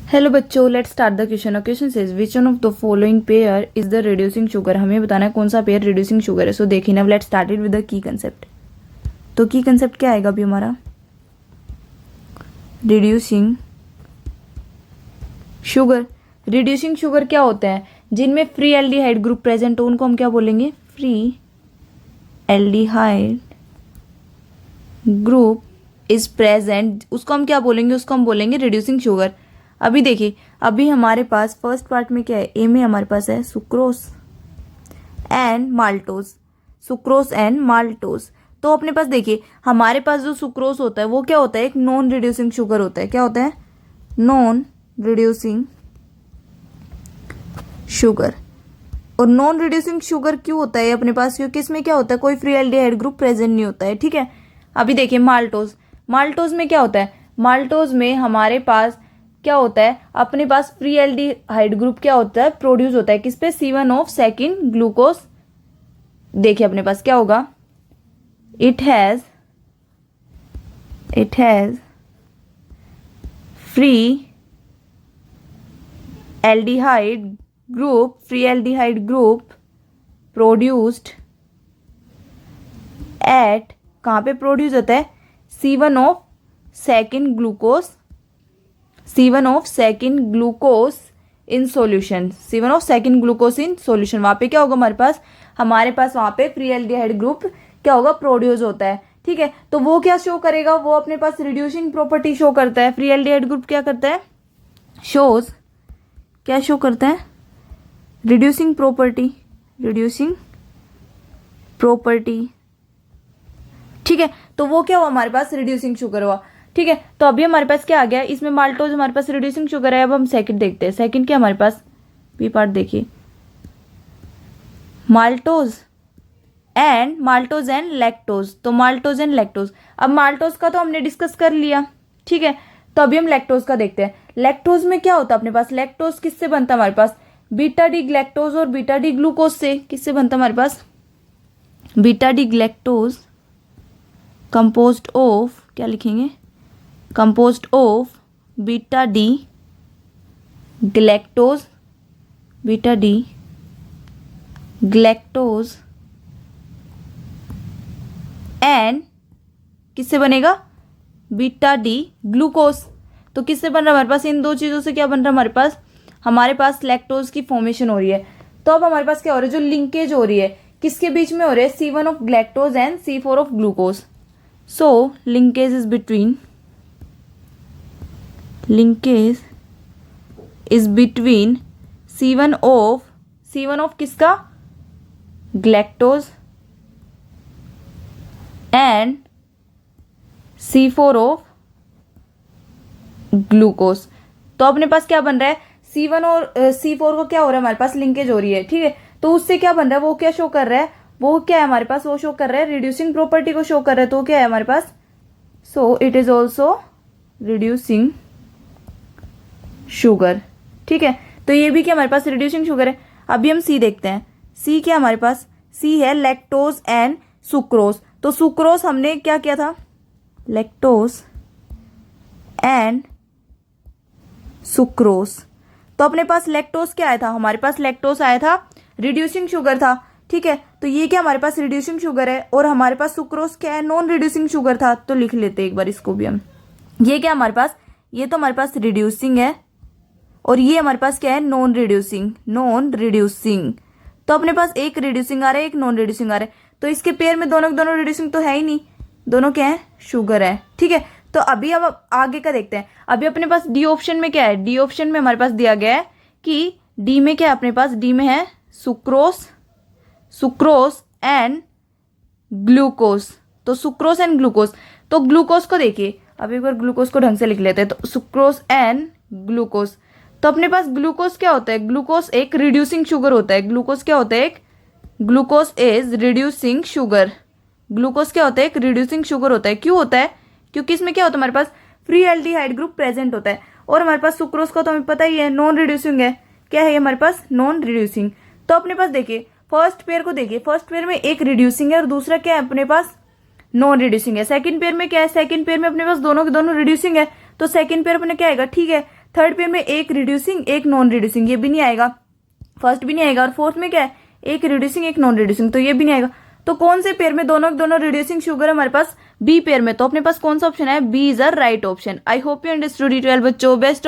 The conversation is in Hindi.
हेलो बच्चों, let's start the question. Question says which one of the following pair is the reducing sugar. हमें बताना है कौन सा पेयर रिड्यूसिंग शुगर है। सो देखिए ना, let's start it with the key concept. तो की कंसेप्ट क्या आएगा अभी हमारा? Reducing sugar. रिड्यूसिंग शुगर क्या होता है? जिनमें फ्री एल्डिहाइड ग्रुप प्रेजेंट हो उनको हम क्या बोलेंगे? Free aldehyde group is present, उसको हम क्या बोलेंगे? उसको हम बोलेंगे रिड्यूसिंग शुगर। अभी देखिए, अभी हमारे पास फर्स्ट पार्ट में क्या है? ए में हमारे पास है sucrose and maltose. Sucrose and maltose. तो अपने पास देखिए, हमारे पास जो सुक्रोस होता है वो क्या होता है? एक नॉन रिड्यूसिंग शुगर होता है। क्या होता है? Non reducing sugar. और नॉन रिड्यूसिंग शुगर क्यों होता है अपने पास? क्योंकि इसमें क्या होता है? कोई फ्री एल्डिहाइड ग्रुप प्रेजेंट नहीं होता है। ठीक है, अभी देखिए माल्टोज। माल्टोज में क्या होता है? माल्टोज में हमारे पास क्या होता है? अपने पास फ्री एल्डिहाइड ग्रुप क्या होता है? प्रोड्यूस होता है किस पे? C1 of second glucose. देखिए अपने पास क्या होगा? It has free aldehyde group produced at, कहाँ पे प्रोड्यूस होता है? C1 of second glucose in solution. C1 of second glucose in solution. वहां पे क्या होगा हमारे पास वहां पे फ्री एल्डिहाइड ग्रुप क्या होगा? प्रोड्यूस होता है। ठीक है, तो वो क्या शो करेगा? वो अपने पास रिड्यूसिंग प्रॉपर्टी शो करता है। फ्री एल्डिहाइड ग्रुप क्या करता है? क्या शो करता है? Reducing property. ठीक है, तो वो क्या हुआ हमारे पास? रिड्यूसिंग शुगर हुआ। ठीक है, तो अभी हमारे पास क्या आ गया? इसमें माल्टोज हमारे पास रिड्यूसिंग शुगर है। अब हम सेकंड देखते हैं। सेकंड क्या हमारे पास? बी पार्ट देखिए, माल्टोज एंड लैक्टोज। तो माल्टोज एंड लैक्टोज। अब माल्टोज का तो हमने डिस्कस कर लिया। ठीक है, तो अभी हम लैक्टोज का देखते हैं। लैक्टोज में क्या होता है अपने पास? लैक्टोज किससे बनता है हमारे पास? बीटा डी ग्लैक्टोज और बीटा डी ग्लूकोज से। किससे बनता है हमारे पास? Beta D galactose composed of, क्या लिखेंगे? Composed of beta D galactose and किससे बनेगा? Beta D glucose. तो किससे बन रहा है हमारे पास? इन दो चीजों से क्या बन रहा है हमारे पास लैक्टोज की फॉर्मेशन हो रही है। तो अब हमारे पास क्या हो रहा है? जो लिंकेज हो रही है किसके बीच में हो रहा है? C1 of galactose and C4 of glucose. So linkage is between C1 of किसका? Galactose and C4 of glucose. तो अपने पास क्या बन रहा है? C1 और C4 को क्या हो रहा है हमारे पास? लिंकेज हो रही है। ठीक है, तो उससे क्या बन रहा है? वो क्या शो कर रहा है? वो क्या है हमारे पास? वो शो कर रहा है रिड्यूसिंग प्रॉपर्टी को शो कर रहा है। तो क्या है हमारे पास? So it is also reducing sugar. ठीक है, तो ये भी क्या हमारे पास? रिड्यूसिंग शुगर है। अभी हम सी देखते हैं। सी क्या हमारे पास? सी है लैक्टोज एंड सुक्रोज। तो सुक्रोज हमने क्या किया था? Lactose and sucrose. तो अपने पास लैक्टोज क्या आया था? हमारे पास लैक्टोज आया था, रिड्यूसिंग शुगर था। ठीक है, तो ये क्या हमारे पास? रिड्यूसिंग शुगर है। और हमारे पास सुक्रोज क्या है? नॉन रिड्यूसिंग शुगर था। तो लिख लेते एक बार इसको भी हम। ये क्या हमारे पास? ये तो हमारे पास रिड्यूसिंग है और ये हमारे पास क्या है? Non reducing. तो अपने पास एक रिड्यूसिंग आ रहा है, एक नॉन रिड्यूसिंग आ रहा है। तो इसके पेयर में दोनों रिड्यूसिंग तो है ही नहीं, दोनों क्या है? शुगर है। ठीक है, तो अभी अब आगे का देखते हैं। अभी अपने पास डी ऑप्शन में क्या है? डी ऑप्शन में हमारे पास दिया गया है कि डी में क्या है अपने पास? डी में है सुक्रोज एंड ग्लूकोज। तो सुक्रोज एंड ग्लूकोज। तो ग्लूकोज को देखिए, अब एक बार ग्लूकोज को ढंग से लिख लेते हैं। तो सुक्रोज एंड ग्लूकोज। तो अपने पास ग्लूकोज क्या होता है? ग्लूकोज एक रिड्यूसिंग शुगर होता है। ग्लूकोज क्या होता है? एक glucose is reducing sugar. Glucose क्या होता है? एक रिड्यूसिंग शुगर होता है। क्यों होता है? क्योंकि इसमें क्या होता है हमारे पास? फ्री एल्डिहाइड ग्रुप प्रेजेंट होता है। और हमारे पास सुक्रोज का तो हमें पता ही है, नॉन रिड्यूसिंग है। क्या है हमारे पास? Non reducing. तो अपने पास देखिए फर्स्ट पेयर को देखिए, फर्स्ट पेयर में एक रिड्यूसिंग है और दूसरा क्या है अपने पास? नॉन रिड्यूसिंग है। सेकंड पेयर में क्या है? सेकंड पेयर में अपने पास दोनों के दोनों रिड्यूसिंग है। तो सेकंड पेयर अपने क्या आएगा? ठीक है, थर्ड पेयर में एक रिड्यूसिंग एक नॉन रिड्यूसिंग, ये भी नहीं आएगा, फर्स्ट भी नहीं आएगा। और फोर्थ में क्या है, एक रिड्यूसिंग एक नॉन रिड्यूसिंग, तो ये भी नहीं आएगा। तो कौन से पेयर में दोनों दोनों रिड्यूसिंग शुगर है हमारे पास, बी पेयर में। तो अपने पास कौन सा ऑप्शन है, b is a right option. I hope you understood it well बच्चों। बेस्ट